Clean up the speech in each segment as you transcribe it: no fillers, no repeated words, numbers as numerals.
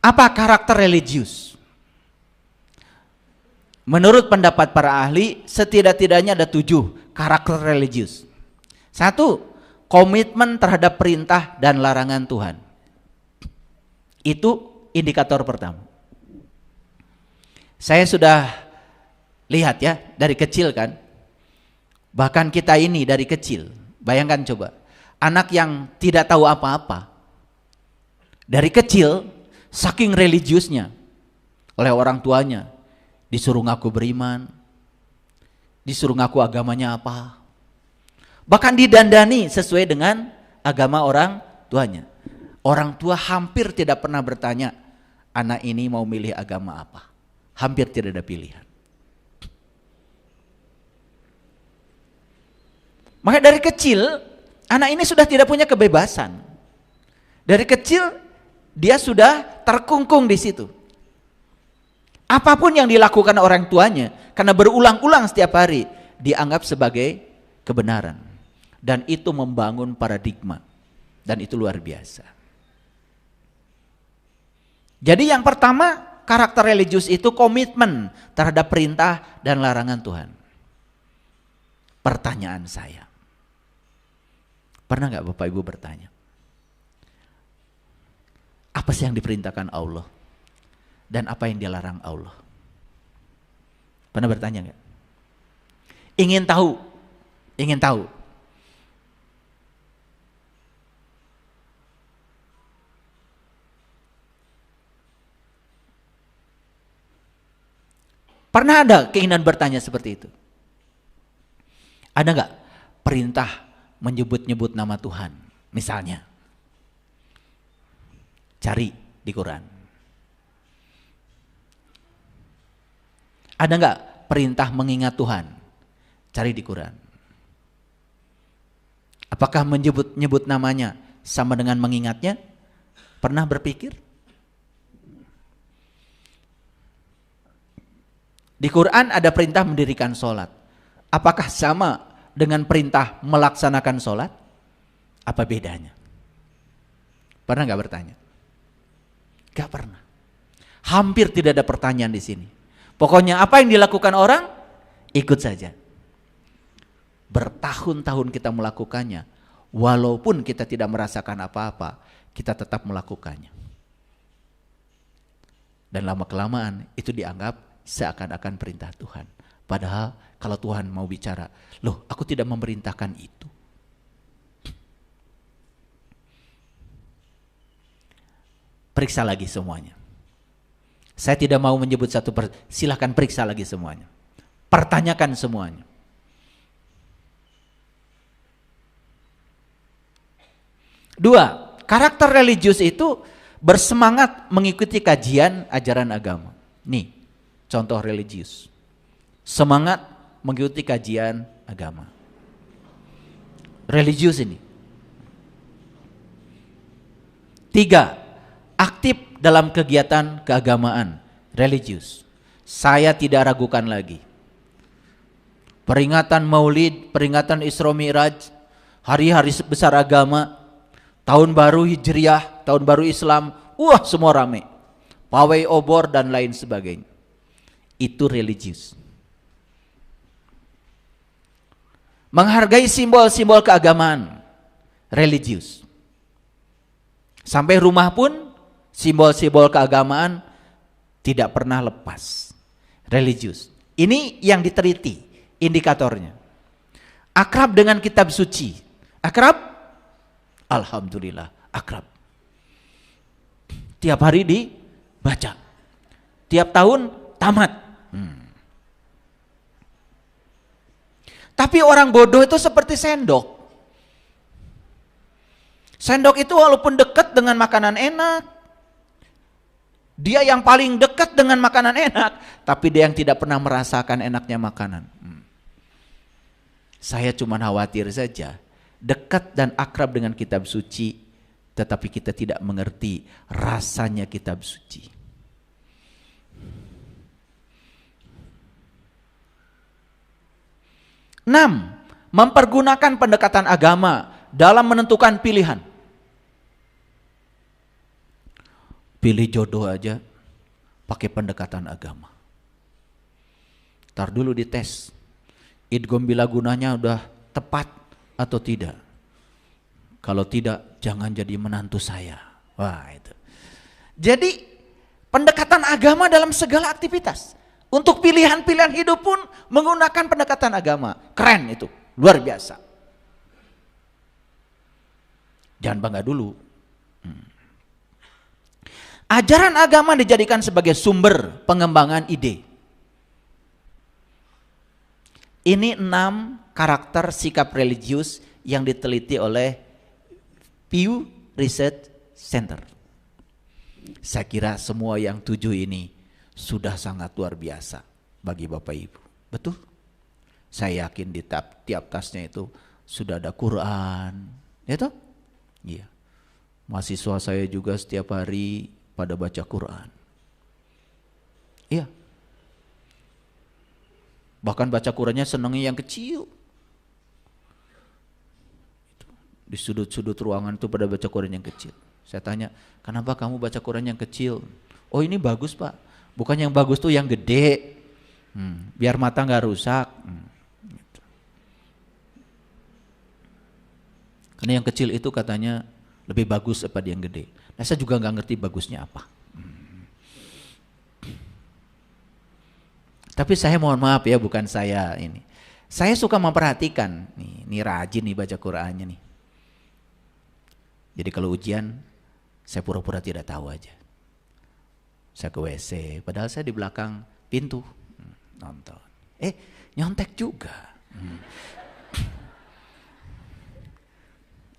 Apa karakter religius? Menurut pendapat para ahli, setidak-tidaknya ada 7 karakter religius. 1, komitmen terhadap perintah dan larangan Tuhan. Itu indikator pertama. Saya sudah lihat ya, dari kecil kan. Bahkan kita ini dari kecil. Bayangkan coba, anak yang tidak tahu apa-apa. Dari kecil, saking religiusnya oleh orang tuanya. Disuruh ngaku beriman, disuruh ngaku agamanya apa. Bahkan didandani sesuai dengan agama orang tuanya. Orang tua hampir tidak pernah bertanya, anak ini mau milih agama apa. Hampir tidak ada pilihan. Maka dari kecil, anak ini sudah tidak punya kebebasan. Dari kecil, dia sudah terkungkung di situ. Apapun yang dilakukan orang tuanya, karena berulang-ulang setiap hari, dianggap sebagai kebenaran. Dan itu membangun paradigma. Dan itu luar biasa. Jadi yang pertama, karakter religius itu komitmen terhadap perintah dan larangan Tuhan. Pertanyaan saya, pernah gak Bapak Ibu bertanya, apa sih yang diperintahkan Allah? Dan apa yang dilarang Allah? Pernah bertanya enggak? Ingin tahu. Ingin tahu. Pernah ada keinginan bertanya seperti itu? Ada enggak perintah menyebut-nyebut nama Tuhan? Misalnya, cari di Quran. Ada enggak perintah mengingat Tuhan? Cari di Quran. Apakah menyebut-nyebut namanya sama dengan mengingatnya? Pernah berpikir? Di Quran ada perintah mendirikan sholat. Apakah sama dengan perintah melaksanakan sholat? Apa bedanya? Pernah enggak bertanya? Enggak pernah. Hampir tidak ada pertanyaan di sini. Pokoknya apa yang dilakukan orang, ikut saja. Bertahun-tahun kita melakukannya, walaupun kita tidak merasakan apa-apa, kita tetap melakukannya. Dan lama-kelamaan itu dianggap seakan-akan perintah Tuhan. Padahal kalau Tuhan mau bicara, loh aku tidak memerintahkan itu. Periksa lagi semuanya. Saya tidak mau menyebut satu silahkan periksa lagi semuanya. Pertanyakan semuanya. Dua, karakter religius itu bersemangat mengikuti kajian ajaran agama. Nih, contoh religius. Semangat mengikuti kajian agama. Religius ini. 3, aktif dalam kegiatan keagamaan, religius. Saya tidak ragukan lagi. Peringatan Maulid, peringatan Isra Mi'raj, hari-hari besar agama, tahun baru Hijriah, tahun baru Islam, semua rame. Pawai obor dan lain sebagainya. Itu religius. Menghargai simbol-simbol keagamaan, religius. Sampai rumah pun simbol-simbol keagamaan tidak pernah lepas. Religius. Ini yang diteliti indikatornya. Akrab dengan kitab suci. Akrab? Alhamdulillah, akrab. Tiap hari dibaca. Tiap tahun tamat. Tapi orang bodoh itu seperti sendok. Sendok itu walaupun dekat dengan makanan enak, dia yang paling dekat dengan makanan enak, tapi dia yang tidak pernah merasakan enaknya makanan. Saya cuma khawatir saja, dekat dan akrab dengan kitab suci, tetapi kita tidak mengerti rasanya kitab suci. Enam, mempergunakan pendekatan agama dalam menentukan pilihan. pilih jodoh aja pakai pendekatan agama. Ntar dulu dites, idgham bila gunanya udah tepat atau tidak. Kalau tidak, jangan jadi menantu saya. Wah itu. Jadi pendekatan agama dalam segala aktivitas. Untuk pilihan-pilihan hidup pun menggunakan pendekatan agama. Keren itu, luar biasa. Jangan bangga dulu. Ajaran agama dijadikan sebagai sumber pengembangan ide. Ini 6 karakter sikap religius yang diteliti oleh Pew Research Center. Saya kira semua yang 7 ini sudah sangat luar biasa bagi Bapak Ibu. Betul? Saya yakin di tiap tasnya itu sudah ada Quran. Ya toh? Iya. Mahasiswa saya juga setiap hari pada baca Quran. Iya. Bahkan baca Qurannya senangnya yang kecil. Di sudut-sudut ruangan itu pada baca Quran yang kecil. Saya tanya, kenapa kamu baca Quran yang kecil? Oh ini bagus Pak. Bukan yang bagus tuh yang gede. Biar mata gak rusak. Gitu. Karena yang kecil itu katanya lebih bagus daripada yang gede. Nah saya juga gak ngerti bagusnya apa. Tapi saya mohon maaf ya, bukan saya ini. Saya suka memperhatikan, nih rajin nih baca Qur'annya nih. Jadi kalau ujian, saya pura-pura tidak tahu aja. Saya ke WC, padahal saya di belakang pintu nonton. Nyontek juga.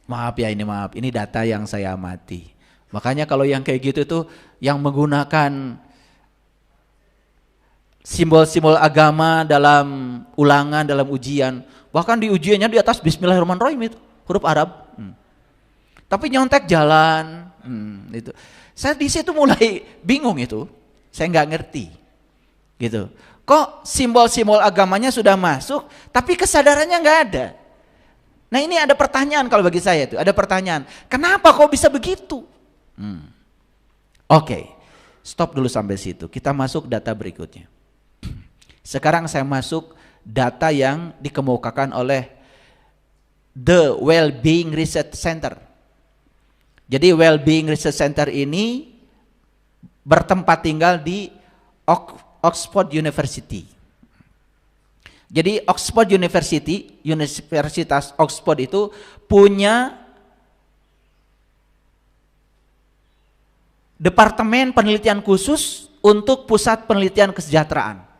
Maaf ya, ini data yang saya amati. Makanya kalau yang kayak gitu tuh, yang menggunakan simbol-simbol agama dalam ulangan, dalam ujian. Bahkan di ujiannya di atas Bismillahirrahmanirrahim itu, huruf Arab. Tapi nyontek jalan. Itu. Saya di situ mulai bingung itu. Saya nggak ngerti. Gitu. Kok simbol-simbol agamanya sudah masuk, tapi kesadarannya nggak ada. Nah ini ada pertanyaan kalau bagi saya itu. Ada pertanyaan, kenapa kok bisa begitu? Oke, stop dulu sampai situ. Kita masuk data berikutnya. Sekarang saya masuk data yang dikemukakan oleh The Well-Being Research Center. Jadi Well-Being Research Center ini bertempat tinggal di Oxford University. Jadi Oxford University, Universitas Oxford itu punya departemen penelitian khusus untuk pusat penelitian kesejahteraan.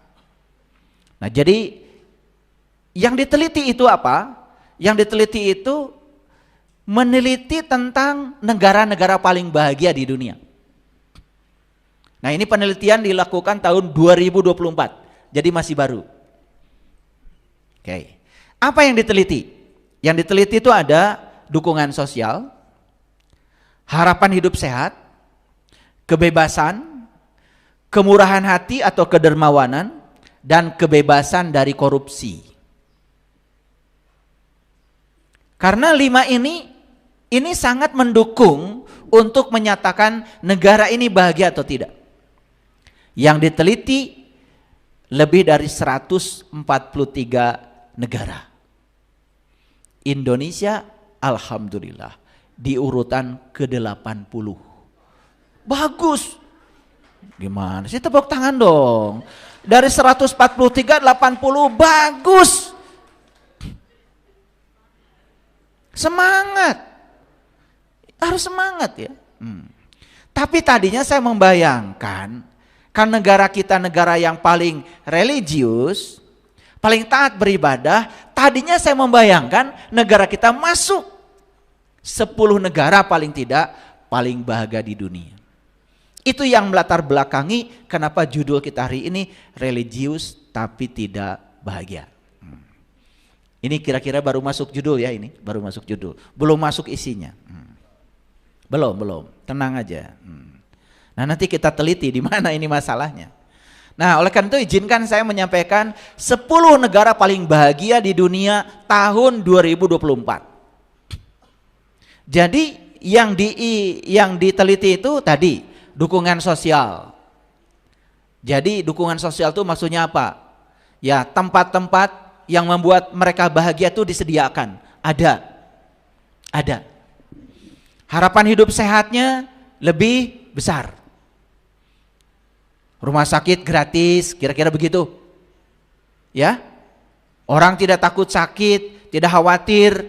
Nah jadi yang diteliti itu apa? Yang diteliti itu meneliti tentang negara-negara paling bahagia di dunia. Nah ini penelitian dilakukan tahun 2024, jadi masih baru. Oke. Apa yang diteliti? Yang diteliti itu ada dukungan sosial, harapan hidup sehat, kebebasan, kemurahan hati atau kedermawanan, dan kebebasan dari korupsi. Karena 5 ini sangat mendukung untuk menyatakan negara ini bahagia atau tidak. Yang diteliti lebih dari 143 negara. Indonesia alhamdulillah di urutan ke-80. Bagus. Gimana sih, tepuk tangan dong. Dari 143, 80 bagus. Semangat. Harus semangat ya. Tapi tadinya saya membayangkan, kan negara kita negara yang paling religius, paling taat beribadah, tadinya saya membayangkan negara kita masuk 10 negara paling tidak paling bahagia di dunia. Itu yang melatar belakangi kenapa judul kita hari ini religius tapi tidak bahagia. Ini kira-kira baru masuk judul ya, ini baru masuk judul, belum masuk isinya. Belum, tenang aja. Nah nanti kita teliti di mana ini masalahnya. Nah oleh karena itu izinkan saya menyampaikan 10 negara paling bahagia di dunia tahun 2024. Jadi yang diteliti itu tadi dukungan sosial. Jadi dukungan sosial itu maksudnya apa? Ya, tempat-tempat yang membuat mereka bahagia itu disediakan. Ada. Harapan hidup sehatnya lebih besar. Rumah sakit gratis, kira-kira begitu. Ya. Orang tidak takut sakit, tidak khawatir.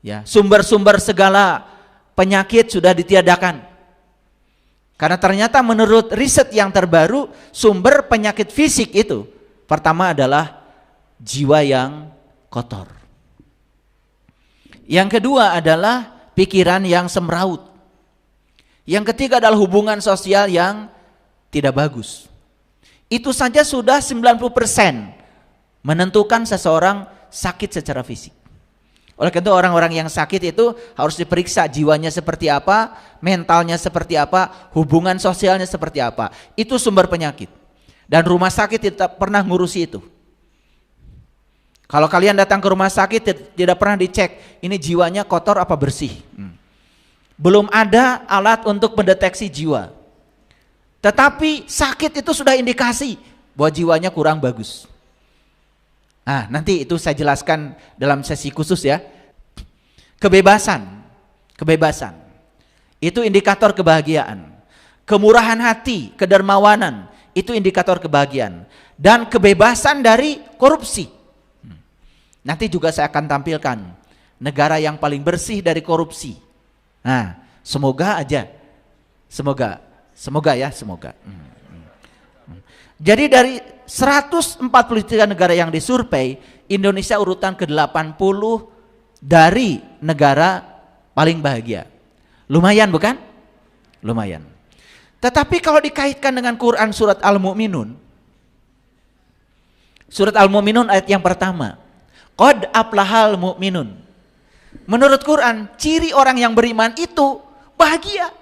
Ya, sumber-sumber segala penyakit sudah ditiadakan. Karena ternyata menurut riset yang terbaru, sumber penyakit fisik itu pertama adalah jiwa yang kotor. Yang kedua adalah pikiran yang semraut. Yang ketiga adalah hubungan sosial yang tidak bagus. Itu saja sudah 90% menentukan seseorang sakit secara fisik. Oleh karena itu orang-orang yang sakit itu harus diperiksa jiwanya seperti apa, mentalnya seperti apa, hubungan sosialnya seperti apa. Itu sumber penyakit. Dan rumah sakit tidak pernah ngurusi itu. Kalau kalian datang ke rumah sakit tidak pernah dicek ini jiwanya kotor apa bersih. Belum ada alat untuk mendeteksi jiwa. Tetapi sakit itu sudah indikasi bahwa jiwanya kurang bagus. Nah, nanti itu saya jelaskan dalam sesi khusus ya. Kebebasan itu indikator kebahagiaan. Kemurahan hati, kedermawanan itu indikator kebahagiaan. Dan kebebasan dari korupsi. Nanti juga saya akan tampilkan negara yang paling bersih dari korupsi. Nah, semoga ya, semoga. Jadi dari 143 negara yang disurvei, Indonesia urutan ke-80 dari negara paling bahagia. Lumayan bukan? Lumayan. Tetapi kalau dikaitkan dengan Quran surat Al-Mu'minun, surat Al-Mu'minun ayat yang pertama, Qad aflahal mu'minun. Menurut Quran, ciri orang yang beriman itu bahagia.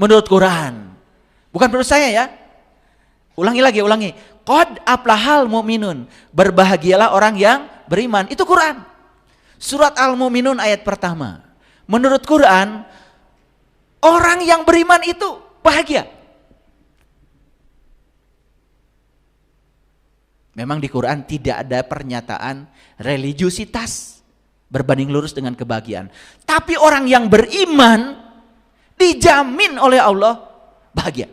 Menurut Quran, bukan menurut saya ya. Ulangi. Qad aflahal mu'minun. Berbahagialah orang yang beriman. Itu Quran. Surat Al-Mu'minun ayat pertama. Menurut Quran, orang yang beriman itu bahagia. Memang di Quran tidak ada pernyataan religiusitas berbanding lurus dengan kebahagiaan. Tapi orang yang beriman dijamin oleh Allah bahagia.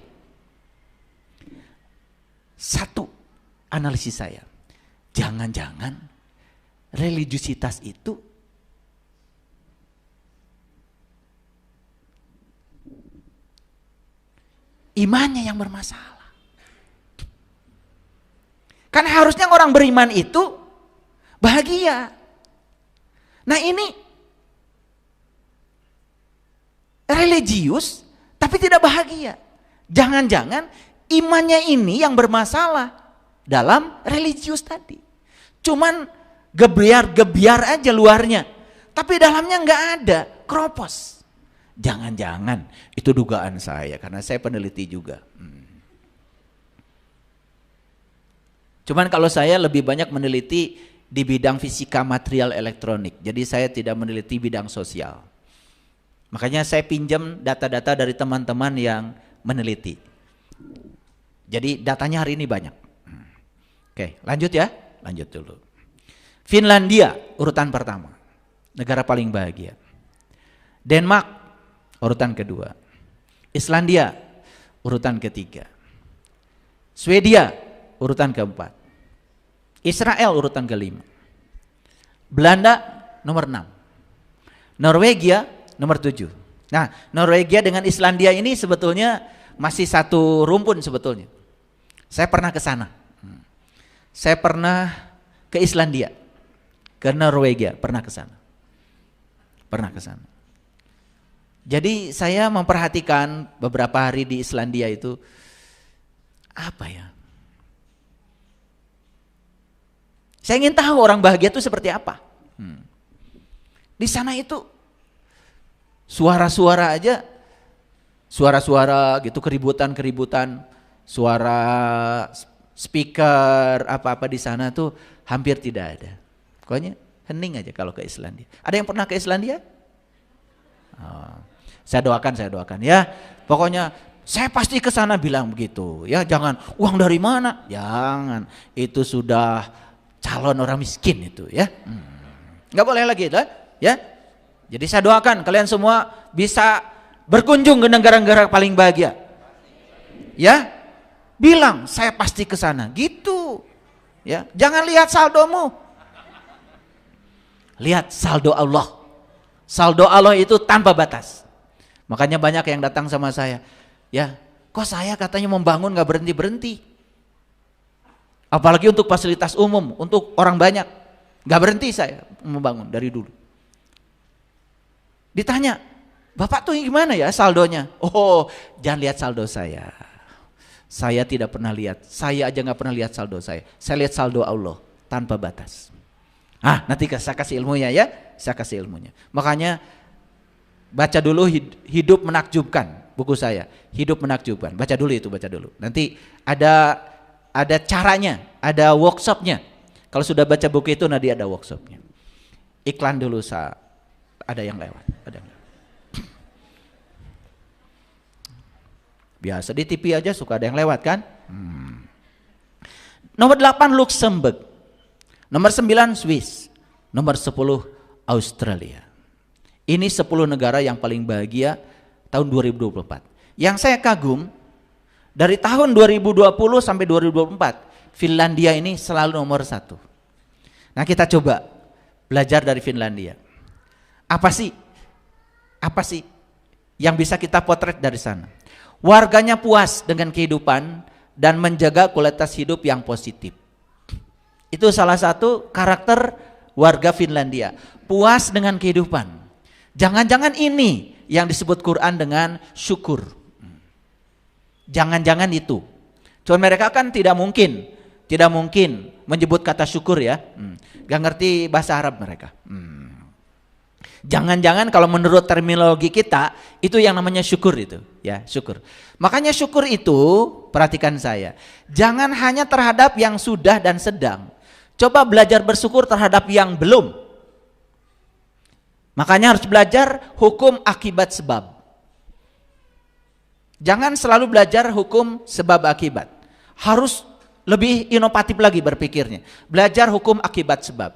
Satu analisis saya, jangan-jangan religiusitas itu imannya yang bermasalah. Kan harusnya orang beriman itu bahagia. Nah ini religius tapi tidak bahagia. Jangan-jangan imannya ini yang bermasalah dalam religius tadi. Cuman gebiar-gebiar aja luarnya, tapi dalamnya nggak ada, keropos. Jangan-jangan itu dugaan saya karena saya peneliti juga. Cuman kalau saya lebih banyak meneliti di bidang fisika material elektronik, jadi saya tidak meneliti bidang sosial. Makanya saya pinjam data-data dari teman-teman yang meneliti. Jadi datanya hari ini banyak. Oke, lanjut ya. Lanjut dulu. Finlandia urutan pertama. Negara paling bahagia. Denmark urutan kedua. Islandia urutan ketiga. Swedia urutan keempat. Israel urutan kelima. Belanda nomor 6. Norwegia nomor 7. Nah, Norwegia dengan Islandia ini sebetulnya masih satu rumpun sebetulnya. Saya pernah ke sana. Saya pernah ke Islandia, ke Norwegia, pernah ke sana. Jadi saya memperhatikan beberapa hari di Islandia itu apa ya? Saya ingin tahu orang bahagia itu seperti apa. Di sana itu suara-suara aja, suara-suara gitu, keributan, suara speaker apa-apa di sana tuh hampir tidak ada. Pokoknya hening aja kalau ke Islandia. Ada yang pernah ke Islandia? Oh, saya doakan ya. Pokoknya saya pasti ke sana bilang begitu. Ya, jangan uang dari mana? Jangan. Itu sudah calon orang miskin itu ya. Nggak boleh lagi ya. Jadi saya doakan kalian semua bisa berkunjung ke negara-negara paling bahagia. Ya. Bilang saya pasti ke sana gitu. Ya, jangan lihat saldomu. Lihat saldo Allah. Saldo Allah itu tanpa batas. Makanya banyak yang datang sama saya. Ya, kok saya katanya membangun gak berhenti-berhenti. Apalagi untuk fasilitas umum, untuk orang banyak. Gak berhenti saya membangun dari dulu. Ditanya, Bapak tuh gimana ya saldonya? Oh, jangan lihat saldo saya. Saya tidak pernah lihat. Saya aja gak pernah lihat saldo saya. Saya lihat saldo Allah tanpa batas. Nanti saya kasih ilmunya ya. Saya kasih ilmunya. Makanya baca dulu Hidup Menakjubkan, buku saya. Hidup Menakjubkan. Baca dulu itu, baca dulu. Nanti ada caranya, ada workshopnya. Kalau sudah baca buku itu nanti ada workshopnya. Iklan dulu ada yang lewat. Biasa di TV aja suka ada yang lewat kan? Nomor 8 Luxembourg. Nomor 9 Swiss. Nomor 10 Australia. Ini 10 negara yang paling bahagia tahun 2024. Yang saya kagum, dari tahun 2020 sampai 2024, Finlandia ini selalu nomor 1. Nah, kita coba belajar dari Finlandia. Apa sih yang bisa kita potret dari sana? Warganya puas dengan kehidupan dan menjaga kualitas hidup yang positif. Itu salah satu karakter warga Finlandia. Puas dengan kehidupan. Jangan-jangan ini yang disebut Quran dengan syukur. Jangan-jangan itu. Cuma mereka kan tidak mungkin menyebut kata syukur ya. Gak ngerti bahasa Arab mereka. Jangan-jangan kalau menurut terminologi kita itu yang namanya syukur itu, ya, syukur. Makanya syukur itu, perhatikan saya, jangan hanya terhadap yang sudah dan sedang. Coba belajar bersyukur terhadap yang belum. Makanya harus belajar hukum akibat sebab. Jangan selalu belajar hukum sebab akibat. Harus lebih inovatif lagi berpikirnya. Belajar hukum akibat sebab.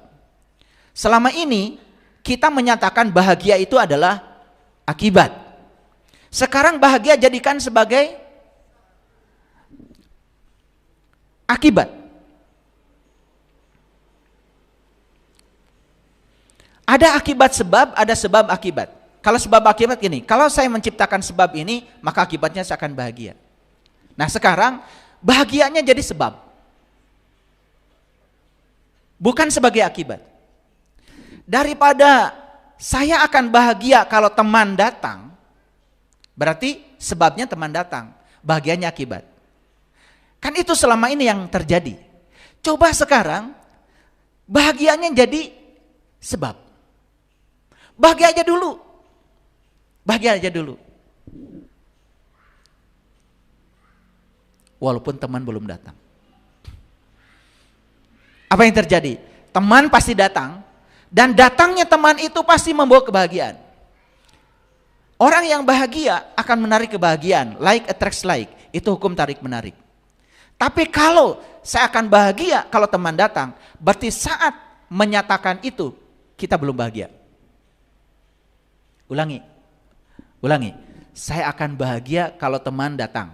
Selama ini kita menyatakan bahagia itu adalah akibat. Sekarang bahagia jadikan sebagai akibat. Ada akibat sebab, ada sebab akibat. Kalau sebab akibat gini, kalau saya menciptakan sebab ini, maka akibatnya saya akan bahagia. Nah, sekarang bahagianya jadi sebab. Bukan sebagai akibat. Daripada saya akan bahagia kalau teman datang, berarti sebabnya teman datang, bahagianya akibat. Kan itu selama ini yang terjadi. Coba sekarang bahagianya jadi sebab. Bahagia aja dulu. Bahagia aja dulu. Walaupun teman belum datang. Apa yang terjadi? Teman pasti datang. Dan datangnya teman itu pasti membawa kebahagiaan. Orang yang bahagia akan menarik kebahagiaan. Like attracts like. Itu hukum tarik menarik. Tapi kalau saya akan bahagia kalau teman datang, berarti saat menyatakan itu kita belum bahagia. Ulangi. Saya akan bahagia kalau teman datang.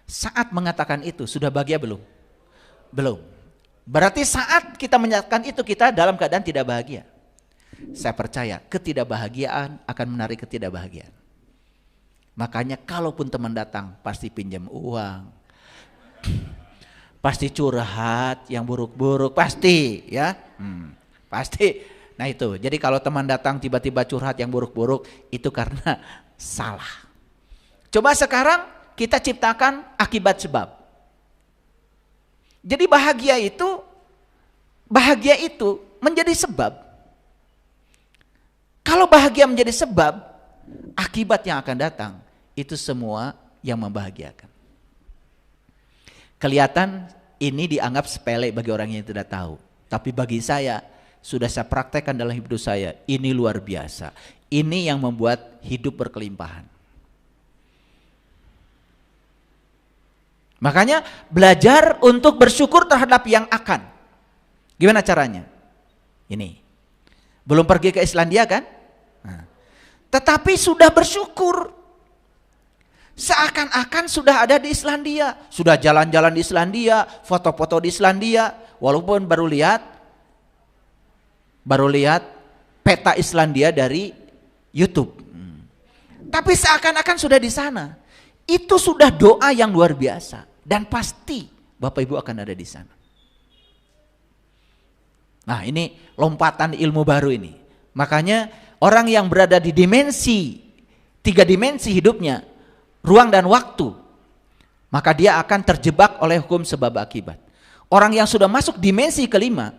Saat mengatakan itu sudah bahagia belum? Belum. Berarti saat kita menyatakan itu kita dalam keadaan tidak bahagia. Saya percaya ketidakbahagiaan akan menarik ketidakbahagiaan. Makanya kalaupun teman datang pasti pinjam uang. Pasti curhat yang buruk-buruk, pasti ya. Pasti. Nah itu, jadi kalau teman datang tiba-tiba curhat yang buruk-buruk itu karena salah. Coba sekarang kita ciptakan akibat sebab. Jadi bahagia itu menjadi sebab. Kalau bahagia menjadi sebab, akibat yang akan datang itu semua yang membahagiakan. Kelihatan ini dianggap sepele bagi orang yang tidak tahu. Tapi bagi saya, sudah saya praktekkan dalam hidup saya, ini luar biasa. Ini yang membuat hidup berkelimpahan. Makanya belajar untuk bersyukur terhadap yang akan. Gimana caranya? Ini. Belum pergi ke Islandia kan? Nah. Tetapi sudah bersyukur. Seakan-akan sudah ada di Islandia. Sudah jalan-jalan di Islandia, foto-foto di Islandia. Walaupun baru lihat peta Islandia dari YouTube. Tapi seakan-akan sudah di sana. Itu sudah doa yang luar biasa. Dan pasti Bapak Ibu akan ada di sana. Nah, ini lompatan ilmu baru ini. Makanya orang yang berada di tiga dimensi hidupnya, ruang dan waktu, maka dia akan terjebak oleh hukum sebab akibat. Orang yang sudah masuk dimensi kelima,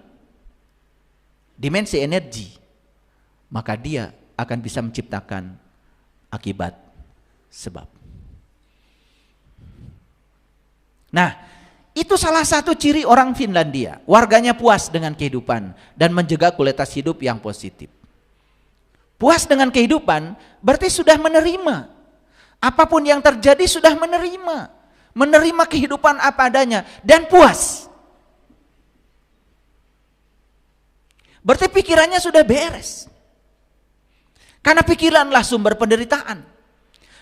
dimensi energi, maka dia akan bisa menciptakan akibat sebab. Nah, itu salah satu ciri orang Finlandia. Warganya puas dengan kehidupan dan menjaga kualitas hidup yang positif. Puas dengan kehidupan berarti sudah menerima. Apapun yang terjadi sudah menerima. Menerima kehidupan apa adanya dan puas. Berarti pikirannya sudah beres. Karena pikiranlah sumber penderitaan.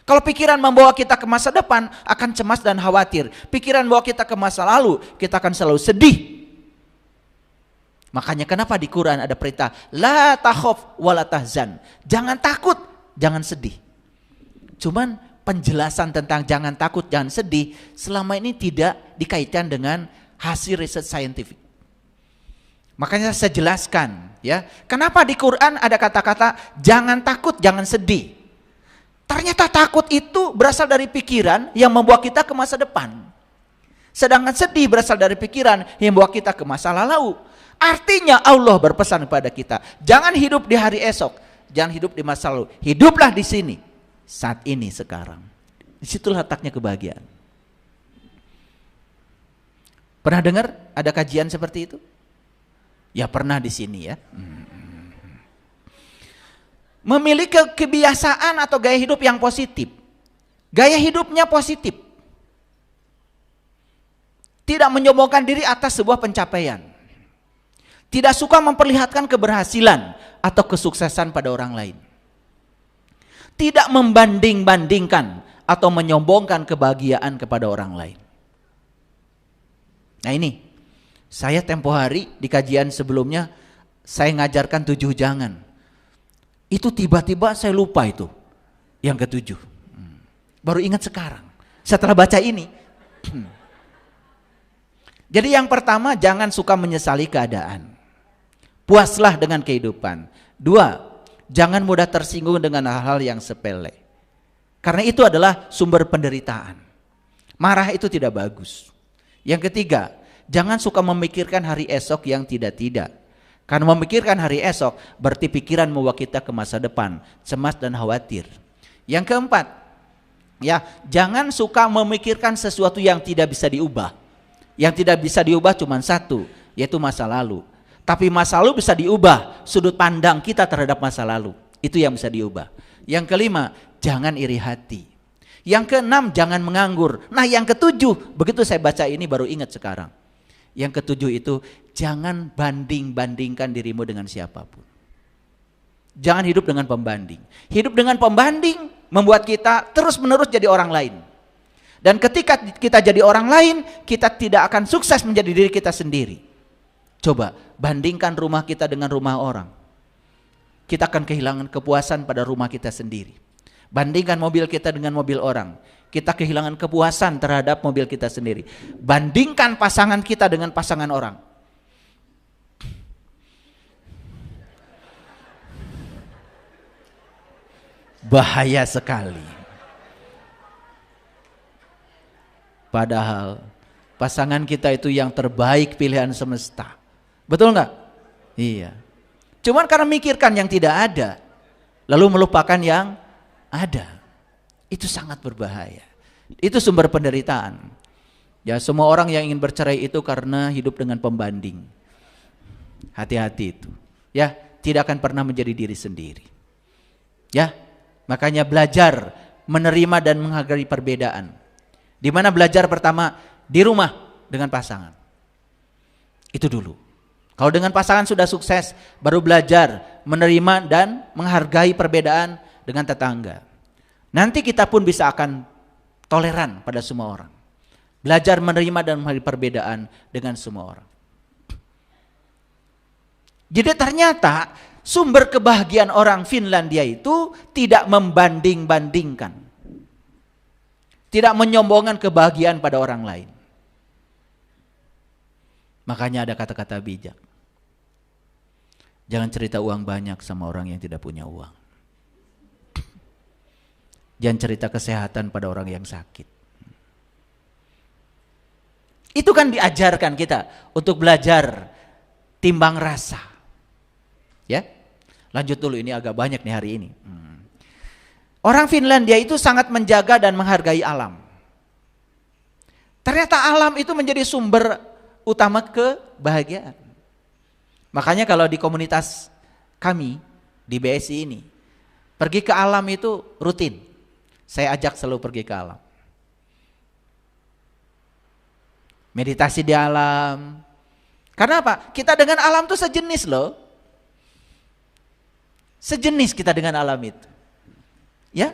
Kalau pikiran membawa kita ke masa depan, akan cemas dan khawatir. Pikiran membawa kita ke masa lalu, kita akan selalu sedih. Makanya kenapa di Quran ada perintah, la takhaf wa la tahzan. Jangan takut, jangan sedih. Cuman penjelasan tentang jangan takut, jangan sedih, selama ini tidak dikaitkan dengan hasil riset saintifik. Makanya saya jelaskan, ya, kenapa di Quran ada kata-kata jangan takut, jangan sedih. Ternyata takut itu berasal dari pikiran yang membawa kita ke masa depan. Sedangkan sedih berasal dari pikiran yang membawa kita ke masa lalu. Artinya Allah berpesan kepada kita, jangan hidup di hari esok, jangan hidup di masa lalu. Hiduplah di sini, saat ini, sekarang. Disitulah letaknya kebahagiaan. Pernah dengar ada kajian seperti itu? Ya pernah di sini ya. Memiliki kebiasaan atau gaya hidup yang positif. Gaya hidupnya positif. Tidak menyombongkan diri atas sebuah pencapaian. Tidak suka memperlihatkan keberhasilan atau kesuksesan pada orang lain. Tidak membanding-bandingkan atau menyombongkan kebahagiaan kepada orang lain. Nah ini, saya tempo hari di kajian sebelumnya, saya ngajarkan 7 jangan. Itu tiba-tiba saya lupa itu yang ke-7. Baru ingat sekarang setelah baca ini. Jadi yang pertama, jangan suka menyesali keadaan. Puaslah dengan kehidupan. 2, jangan mudah tersinggung dengan hal-hal yang sepele. Karena itu adalah sumber penderitaan. Marah itu tidak bagus. Yang ketiga, jangan suka memikirkan hari esok yang tidak-tidak. Karena memikirkan hari esok berarti pikiran membawa kita ke masa depan, cemas dan khawatir. Yang keempat, ya, jangan suka memikirkan sesuatu yang tidak bisa diubah. Yang tidak bisa diubah cuma satu, yaitu masa lalu. Tapi masa lalu bisa diubah, sudut pandang kita terhadap masa lalu. Itu yang bisa diubah. Yang kelima, jangan iri hati. Yang keenam, jangan menganggur. Nah yang ketujuh, begitu saya baca ini baru ingat sekarang. Yang ketujuh itu, jangan banding-bandingkan dirimu dengan siapapun. Jangan hidup dengan pembanding. Hidup dengan pembanding membuat kita terus-menerus jadi orang lain. Dan ketika kita jadi orang lain, kita tidak akan sukses menjadi diri kita sendiri. Coba bandingkan rumah kita dengan rumah orang. Kita akan kehilangan kepuasan pada rumah kita sendiri. Bandingkan mobil kita dengan mobil orang. Kita kehilangan kepuasan terhadap mobil kita sendiri. Bandingkan pasangan kita dengan pasangan orang. Bahaya sekali. Padahal pasangan kita itu yang terbaik pilihan semesta. Betul nggak? Iya. Cuman karena mikirkan yang tidak ada, lalu melupakan yang ada. Itu sangat berbahaya. Itu sumber penderitaan. Ya, semua orang yang ingin bercerai itu karena hidup dengan pembanding. Hati-hati itu. Ya, tidak akan pernah menjadi diri sendiri. Ya, makanya belajar menerima dan menghargai perbedaan. Di mana belajar pertama di rumah dengan pasangan. Itu dulu. Kalau dengan pasangan sudah sukses, baru belajar menerima dan menghargai perbedaan dengan tetangga. Nanti kita pun bisa akan toleran pada semua orang. Belajar menerima dan menghargai perbedaan dengan semua orang. Jadi ternyata sumber kebahagiaan orang Finlandia itu tidak membanding-bandingkan. Tidak menyombongkan kebahagiaan pada orang lain. Makanya ada kata-kata bijak. Jangan cerita uang banyak sama orang yang tidak punya uang. Jangan cerita kesehatan pada orang yang sakit. Itu kan diajarkan kita untuk belajar timbang rasa. Ya, lanjut dulu, ini agak banyak nih hari ini. Orang Finlandia itu sangat menjaga dan menghargai alam. Ternyata alam itu menjadi sumber utama kebahagiaan. Makanya kalau di komunitas kami di BSI ini, pergi ke alam itu rutin. Saya ajak selalu pergi ke alam. Meditasi di alam. Karena apa? Kita dengan alam itu sejenis loh. Sejenis kita dengan alam itu. Ya?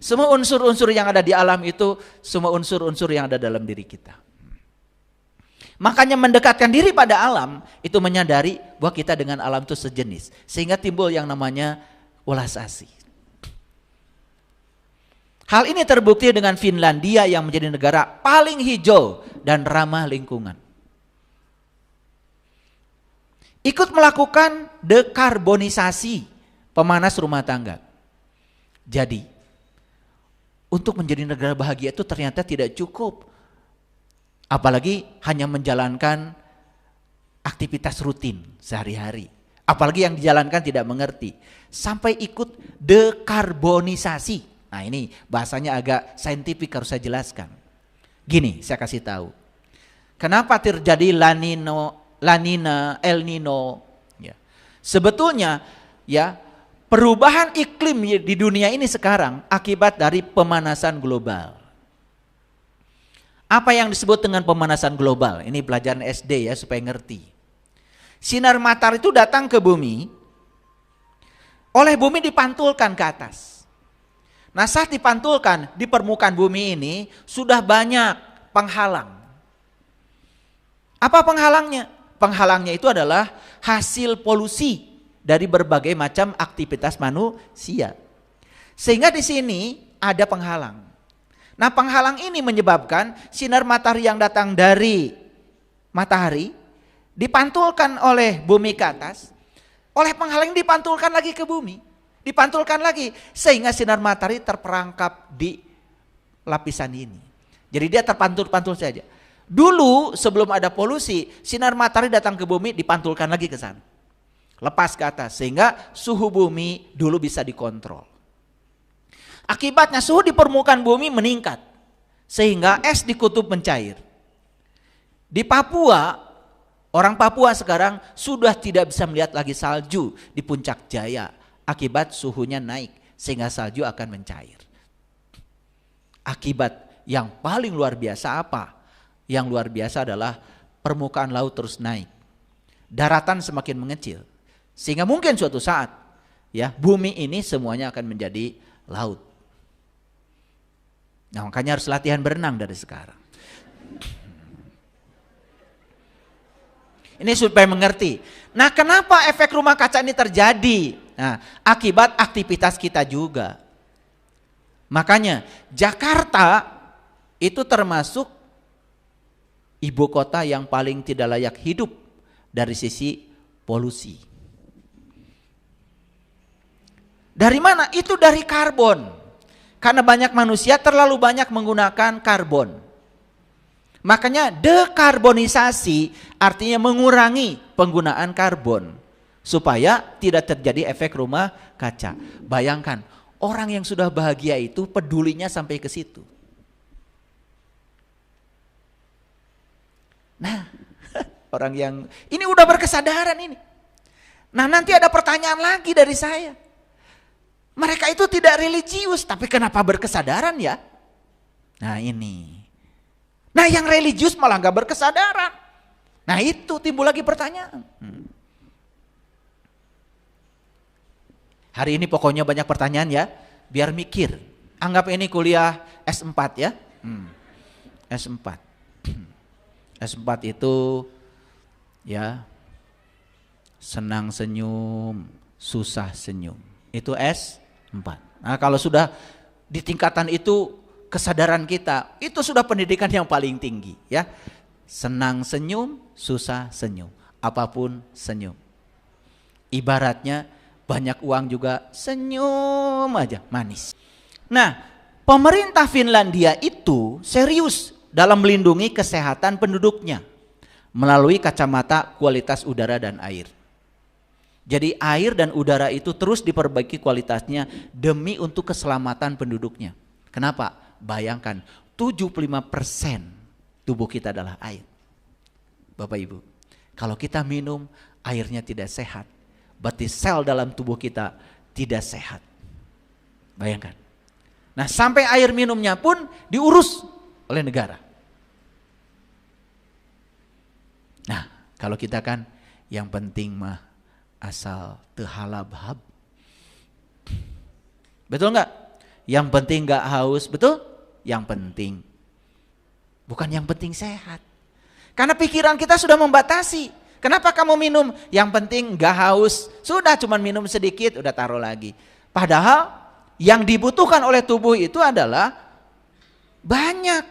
Semua unsur-unsur yang ada di alam itu, semua unsur-unsur yang ada dalam diri kita. Makanya mendekatkan diri pada alam itu menyadari bahwa kita dengan alam itu sejenis. Sehingga timbul yang namanya welas asih. Hal ini terbukti dengan Finlandia yang menjadi negara paling hijau dan ramah lingkungan. Ikut melakukan dekarbonisasi pemanas rumah tangga. Jadi, untuk menjadi negara bahagia itu ternyata tidak cukup. Apalagi hanya menjalankan aktivitas rutin sehari-hari. Apalagi yang dijalankan tidak mengerti. Sampai ikut dekarbonisasi. Nah ini bahasanya agak saintifik, harus saya jelaskan. Gini, saya kasih tahu. Kenapa terjadi La Nina, El Nino? Ya. Sebetulnya ya perubahan iklim di dunia ini sekarang akibat dari pemanasan global. Apa yang disebut dengan pemanasan global? Ini pelajaran SD ya supaya ngerti. Sinar matahari itu datang ke bumi, oleh bumi dipantulkan ke atas. Nah saat dipantulkan di permukaan bumi ini sudah banyak penghalang. Apa penghalangnya? Penghalangnya itu adalah hasil polusi dari berbagai macam aktivitas manusia. Sehingga di sini ada penghalang. Nah penghalang ini menyebabkan sinar matahari yang datang dari matahari dipantulkan oleh bumi ke atas, oleh penghalang dipantulkan lagi ke bumi. Dipantulkan lagi sehingga sinar matahari terperangkap di lapisan ini. Jadi dia terpantul-pantul saja. Dulu sebelum ada polusi, sinar matahari datang ke bumi dipantulkan lagi ke sana. Lepas ke atas sehingga suhu bumi dulu bisa dikontrol. Akibatnya suhu di permukaan bumi meningkat sehingga es di kutub mencair. Di Papua, orang Papua sekarang sudah tidak bisa melihat lagi salju di Puncak Jaya. Akibat suhunya naik sehingga salju akan mencair. Akibat yang paling luar biasa apa? Yang luar biasa adalah permukaan laut terus naik. Daratan semakin mengecil. Sehingga mungkin suatu saat ya bumi ini semuanya akan menjadi laut. Nah, makanya harus latihan berenang dari sekarang. Ini supaya mengerti. Nah, kenapa efek rumah kaca ini terjadi? Nah, akibat aktivitas kita juga. Makanya Jakarta itu termasuk ibu kota yang paling tidak layak hidup dari sisi polusi. Dari mana? Itu dari karbon. Karena banyak manusia terlalu banyak menggunakan karbon. Makanya dekarbonisasi artinya mengurangi penggunaan karbon. Supaya tidak terjadi efek rumah kaca. Bayangkan, orang yang sudah bahagia itu pedulinya sampai ke situ. Nah, orang yang ini udah berkesadaran ini. Nah nanti ada pertanyaan lagi dari saya. Mereka itu tidak religius, tapi kenapa berkesadaran ya? Nah ini. Nah yang religius malah gak berkesadaran. Nah itu timbul lagi pertanyaan. Hari ini pokoknya banyak pertanyaan ya, biar mikir. Anggap ini kuliah S4 ya. S4. S4 itu ya senang senyum, susah senyum. Itu S4. Nah kalau sudah di tingkatan itu kesadaran kita, itu sudah pendidikan yang paling tinggi ya. Senang senyum, susah senyum. Apapun senyum. Ibaratnya banyak uang juga senyum aja, manis. Nah, pemerintah Finlandia itu serius dalam melindungi kesehatan penduduknya melalui kacamata kualitas udara dan air. Jadi air dan udara itu terus diperbaiki kualitasnya demi untuk keselamatan penduduknya. Kenapa? Bayangkan 75% tubuh kita adalah air. Bapak Ibu, kalau kita minum airnya tidak sehat, berarti sel dalam tubuh kita tidak sehat. Bayangkan. Nah sampai air minumnya pun diurus oleh negara. Nah kalau kita kan yang penting mah asal tehalab-hab. Betul nggak? Yang penting nggak haus, betul? Yang penting. Bukan yang penting sehat. Karena pikiran kita sudah membatasi. Kenapa kamu minum? Yang penting gak haus. Sudah cuman minum sedikit udah taruh lagi. Padahal yang dibutuhkan oleh tubuh itu adalah banyak.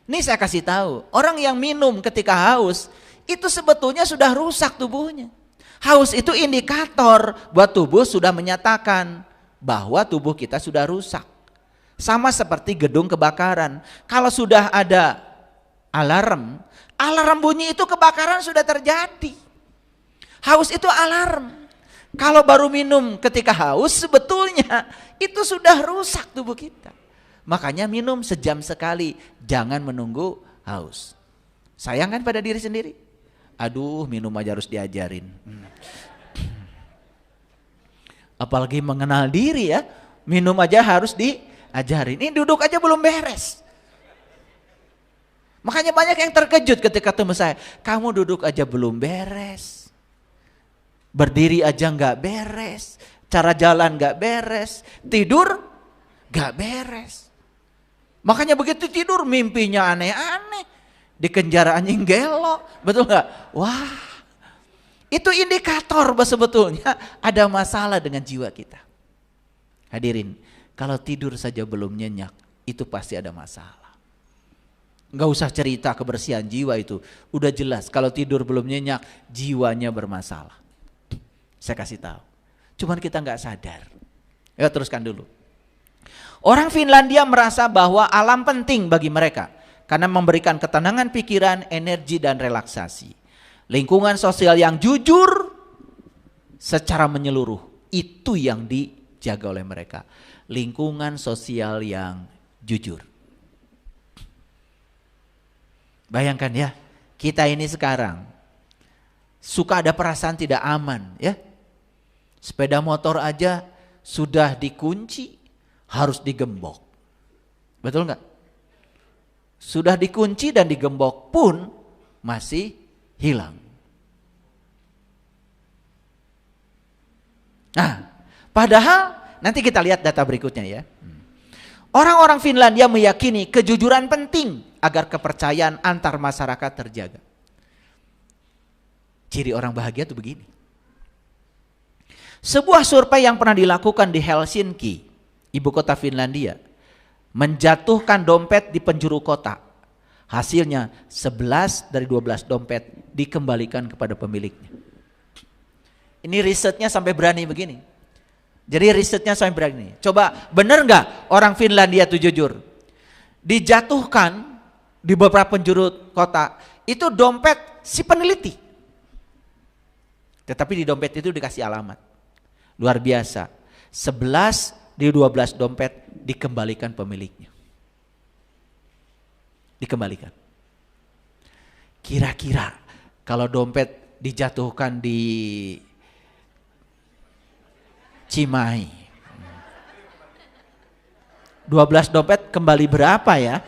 Ini saya kasih tahu, orang yang minum ketika haus itu sebetulnya sudah rusak tubuhnya. Haus itu indikator buat tubuh sudah menyatakan bahwa tubuh kita sudah rusak. Sama seperti gedung kebakaran. Kalau sudah ada alarm bunyi itu kebakaran sudah terjadi. Haus itu alarm. Kalau baru minum ketika haus sebetulnya itu sudah rusak tubuh kita. Makanya minum sejam sekali, jangan menunggu haus. Sayang kan pada diri sendiri? Aduh minum aja harus diajarin. Apalagi mengenal diri ya, minum aja harus diajarin. Ini duduk aja belum beres. Makanya banyak yang terkejut ketika ketemu saya. Kamu duduk aja belum beres. Berdiri aja gak beres. Cara jalan gak beres. Tidur gak beres. Makanya begitu tidur mimpinya aneh-aneh. Di kenjara anjing gelo. Betul gak? Wah. Itu indikator bahwa sebetulnya ada masalah dengan jiwa kita. Hadirin. Kalau tidur saja belum nyenyak. Itu pasti ada masalah. Gak usah cerita kebersihan jiwa itu. Udah jelas kalau tidur belum nyenyak jiwanya bermasalah. Saya kasih tahu. Cuman kita gak sadar. Ya teruskan dulu. Orang Finlandia merasa bahwa alam penting bagi mereka. Karena memberikan ketenangan pikiran, energi dan relaksasi. Lingkungan sosial yang jujur secara menyeluruh. Itu yang dijaga oleh mereka. Lingkungan sosial yang jujur. Bayangkan ya, kita ini sekarang suka ada perasaan tidak aman ya. Sepeda motor aja sudah dikunci, harus digembok. Betul nggak? Sudah dikunci dan digembok pun masih hilang. Nah, padahal nanti kita lihat data berikutnya ya. Orang-orang Finlandia meyakini kejujuran penting agar kepercayaan antar masyarakat terjaga. Ciri orang bahagia itu begini. Sebuah survei yang pernah dilakukan di Helsinki, ibu kota Finlandia, menjatuhkan dompet di penjuru kota. Hasilnya 11 dari 12 dompet dikembalikan kepada pemiliknya. Ini risetnya sampai berani begini. Jadi risetnya sampai berani. Coba benar nggak orang Finlandia itu jujur? Dijatuhkan di beberapa penjuru kota itu dompet si peneliti. Tetapi di dompet itu dikasih alamat. Luar biasa. 11 di 12 dompet dikembalikan pemiliknya. Dikembalikan. Kira-kira kalau dompet dijatuhkan di Cimahi. 12 dompet kembali berapa ya?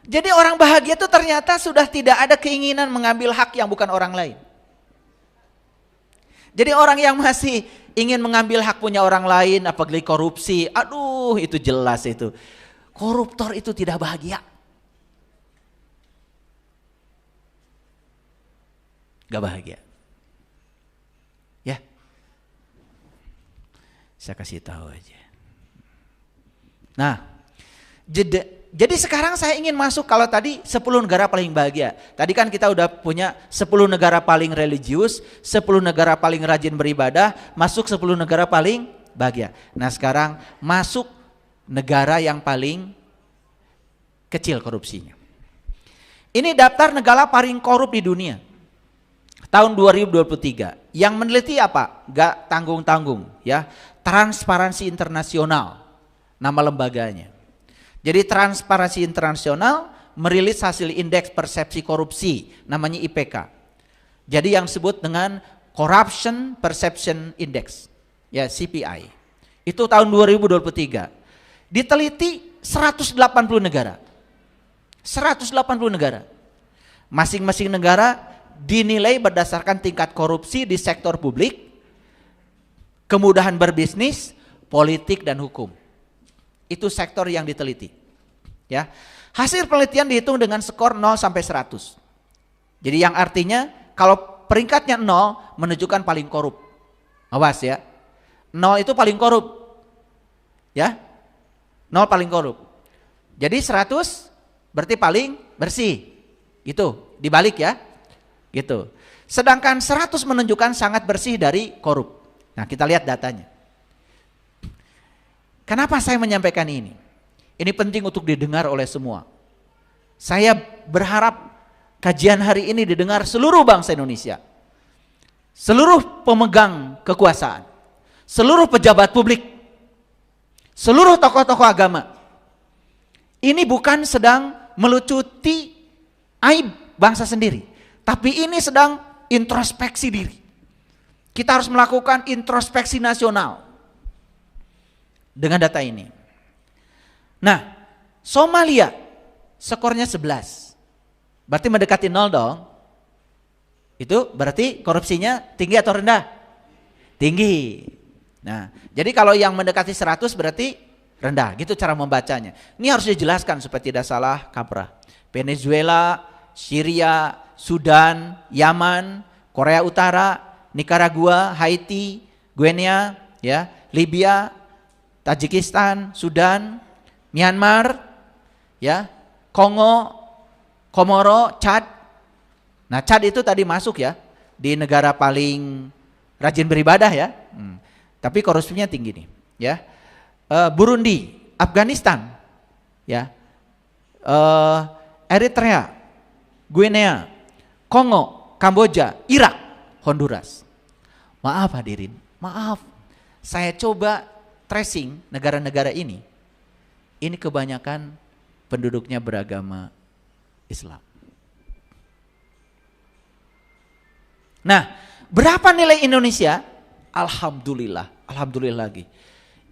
Jadi orang bahagia itu ternyata sudah tidak ada keinginan mengambil hak yang bukan orang lain. Jadi orang yang masih ingin mengambil hak punya orang lain, apalagi korupsi, aduh itu jelas itu. Koruptor itu tidak bahagia. Gak bahagia. Ya. Saya kasih tahu aja. Nah, jadi sekarang saya ingin masuk, kalau tadi 10 negara paling bahagia. Tadi kan kita udah punya 10 negara paling religius, 10 negara paling rajin beribadah, masuk 10 negara paling bahagia. Nah sekarang masuk negara yang paling kecil korupsinya. Ini daftar negara paling korup di dunia. Tahun 2023. Yang meneliti apa? Gak tanggung-tanggung ya. Transparansi Internasional nama lembaganya. Jadi Transparansi Internasional merilis hasil indeks persepsi korupsi, namanya IPK. Jadi yang disebut dengan Corruption Perception Index, ya CPI. Itu tahun 2023. Diteliti 180 negara. 180 negara. Masing-masing negara dinilai berdasarkan tingkat korupsi di sektor publik, kemudahan berbisnis, politik dan hukum. Itu sektor yang diteliti. Ya. Hasil penelitian dihitung dengan skor 0 sampai 100. Jadi yang artinya kalau peringkatnya 0 menunjukkan paling korup. Awas ya. 0 itu paling korup. Ya. 0 paling korup. Jadi 100 berarti paling bersih. Gitu, dibalik ya. Gitu. Sedangkan 100 menunjukkan sangat bersih dari korup. Nah, kita lihat datanya. Kenapa saya menyampaikan ini? Ini penting untuk didengar oleh semua. Saya berharap kajian hari ini didengar seluruh bangsa Indonesia. Seluruh pemegang kekuasaan, seluruh pejabat publik, seluruh tokoh-tokoh agama. Ini bukan sedang melucuti aib bangsa sendiri, tapi ini sedang introspeksi diri. Kita harus melakukan introspeksi nasional dengan data ini. Nah, Somalia skornya 11. Berarti mendekati 0 dong. Itu berarti korupsinya tinggi atau rendah? Tinggi. Nah, jadi kalau yang mendekati 100 berarti rendah. Gitu cara membacanya. Ini harus dijelaskan supaya tidak salah kaprah. Venezuela, Syria, Sudan, Yaman, Korea Utara, Nicaragua, Haiti, Guinea, ya, Libya, Tajikistan, Sudan, Myanmar, ya, Kongo, Komoro, Chad. Nah, Chad itu tadi masuk ya di negara paling rajin beribadah ya. Tapi korupsinya tinggi nih, ya. Burundi, Afghanistan, ya. Eritrea, Guinea, Kongo, Kamboja, Irak, Honduras. Maaf hadirin, maaf. Saya coba tracing negara-negara ini kebanyakan penduduknya beragama Islam. Nah, berapa nilai Indonesia? Alhamdulillah, alhamdulillah lagi.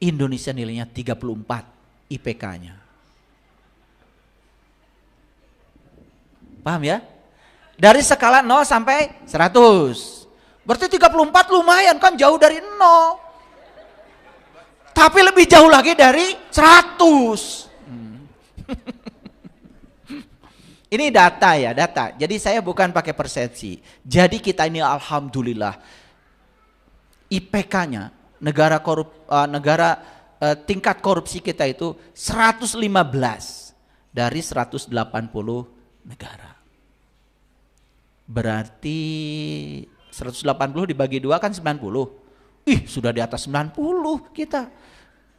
Indonesia nilainya 34 IPK-nya. Paham ya? Dari skala 0 sampai 100. Berarti 34 lumayan kan, jauh dari 0. Tapi lebih jauh lagi dari 100. Ini data ya, data. Jadi saya bukan pakai persepsi. Jadi kita ini alhamdulillah IPK-nya tingkat korupsi kita itu 115 dari 180 negara. Berarti 180 dibagi 2 kan 90. Ih, sudah di atas 90 kita.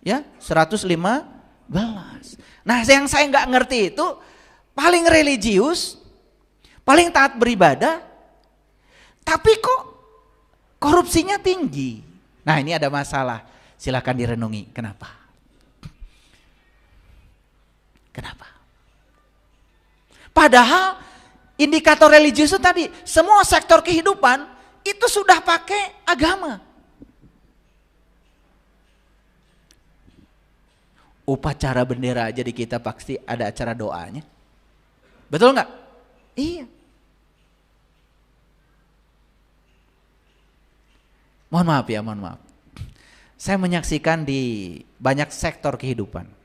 Ya, 115. Nah, yang saya nggak ngerti itu paling religius, paling taat beribadah, tapi kok korupsinya tinggi. Nah, ini ada masalah. Silakan direnungi. Kenapa? Kenapa? Padahal Indikator religius itu tadi, semua sektor kehidupan itu sudah pakai agama. Upacara bendera aja di kita pasti ada acara doanya. Betul nggak? Iya. Mohon maaf ya, mohon maaf. Saya menyaksikan di banyak sektor kehidupan.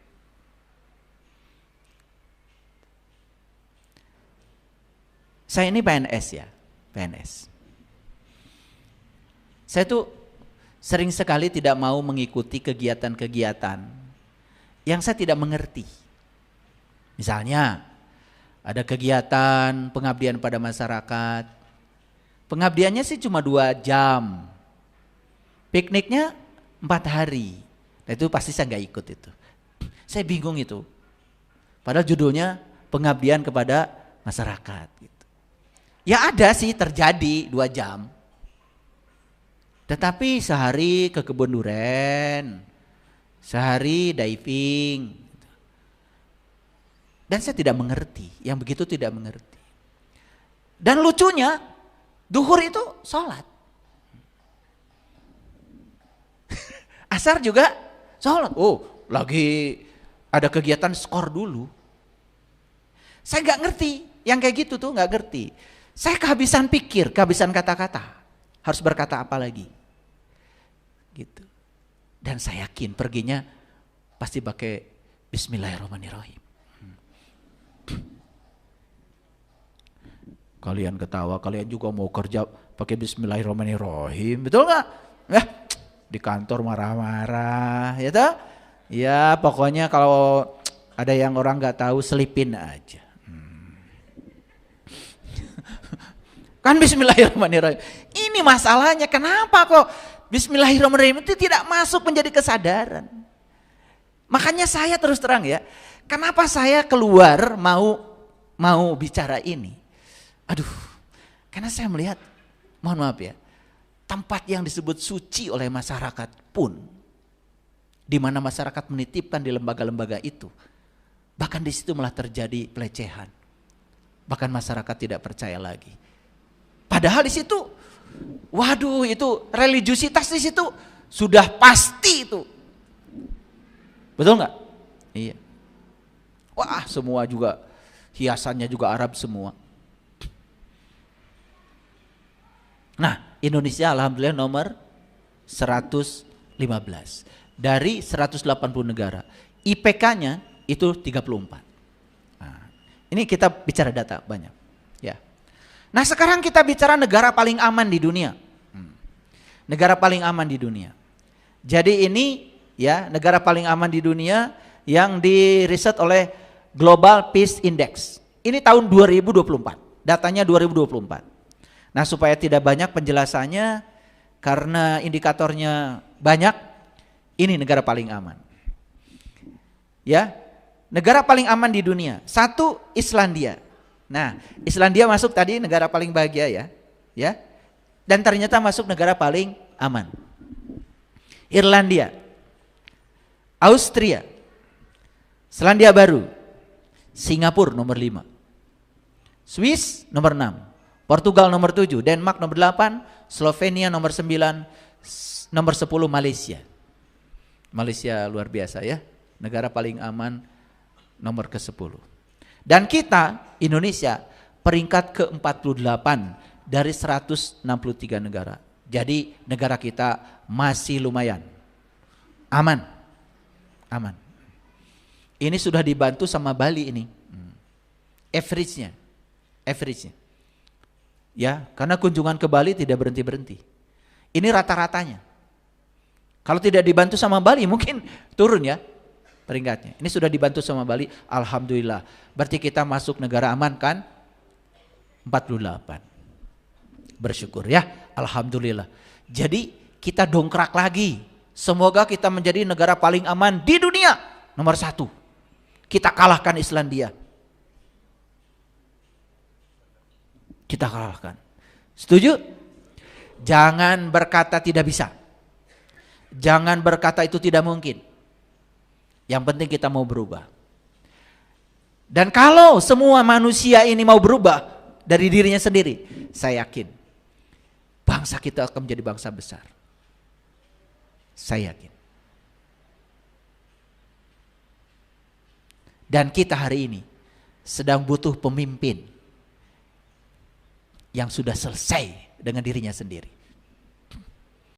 Saya ini PNS ya, PNS. Saya tuh sering sekali tidak mau mengikuti kegiatan-kegiatan yang saya tidak mengerti. Misalnya ada kegiatan pengabdian pada masyarakat. Pengabdiannya sih cuma 2 jam. Pikniknya 4 hari. Nah itu pasti saya nggak ikut itu. Saya bingung itu. Padahal judulnya pengabdian kepada masyarakat. Gitu. Ya ada sih terjadi 2 jam. Tetapi sehari ke kebun duren, sehari diving. Dan saya tidak mengerti, yang begitu tidak mengerti. Dan lucunya, duhur itu sholat. Asar juga sholat. Oh, lagi ada kegiatan skor dulu. Saya nggak ngerti, yang kayak gitu tuh nggak ngerti. Saya kehabisan pikir, kehabisan kata-kata. Harus berkata apa lagi? Gitu. Dan saya yakin perginya pasti pakai Bismillahirrahmanirrahim. Kalian ketawa, kalian juga mau kerja pakai Bismillahirrahmanirrahim, betul nggak? Di kantor marah-marah, ya toh? Ya pokoknya kalau ada yang orang nggak tahu selipin aja. Kan Bismillahirrahmanirrahim. Ini masalahnya, kenapa kok Bismillahirrahmanirrahim itu tidak masuk menjadi kesadaran? Makanya saya terus terang ya, kenapa saya keluar mau bicara ini? Aduh, karena saya melihat, mohon maaf ya, tempat yang disebut suci oleh masyarakat pun, di mana masyarakat menitipkan di lembaga-lembaga itu, bahkan di situ malah terjadi pelecehan. Bahkan masyarakat tidak percaya lagi. Padahal di situ, waduh itu religiusitas di situ sudah pasti itu. Betul nggak? Iya. Wah semua juga hiasannya juga Arab semua. Nah Indonesia alhamdulillah nomor 115 dari 180 negara. IPK-nya itu 34. Nah, ini kita bicara data banyak. Ya. Nah sekarang kita bicara negara paling aman di dunia. Negara paling aman di dunia. Jadi ini ya negara paling aman di dunia yang diriset oleh Global Peace Index. Ini tahun 2024, datanya 2024. Nah supaya tidak banyak penjelasannya karena indikatornya banyak, ini negara paling aman. Ya, negara paling aman di dunia. 1 Islandia. Nah, Islandia masuk tadi negara paling bahagia ya. Dan ternyata masuk negara paling aman. Irlandia, Austria, Selandia Baru, Singapura nomor 5, Swiss nomor 6, Portugal nomor 7, Denmark nomor 8, Slovenia nomor 9, nomor 10 Malaysia. Malaysia luar biasa ya, negara paling aman nomor ke-10. Dan kita Indonesia peringkat ke-48 dari 163 negara. Jadi negara kita masih lumayan aman. Aman. Ini sudah dibantu sama Bali ini. Average-nya. Ya, karena kunjungan ke Bali tidak berhenti-berhenti. Ini rata-ratanya. Kalau tidak dibantu sama Bali mungkin turun ya peringkatnya. Ini sudah dibantu sama Bali, alhamdulillah. Berarti kita masuk negara aman kan? 48. Bersyukur ya, alhamdulillah. Jadi kita dongkrak lagi. Semoga kita menjadi negara paling aman di dunia, nomor 1. Kita kalahkan Islandia. Kita kalahkan. Setuju? Jangan berkata tidak bisa. Jangan berkata itu tidak mungkin. Yang penting kita mau berubah. Dan kalau semua manusia ini mau berubah, dari dirinya sendiri, saya yakin bangsa kita akan menjadi bangsa besar. Saya yakin. Dan kita hari ini sedang butuh pemimpin yang sudah selesai dengan dirinya sendiri.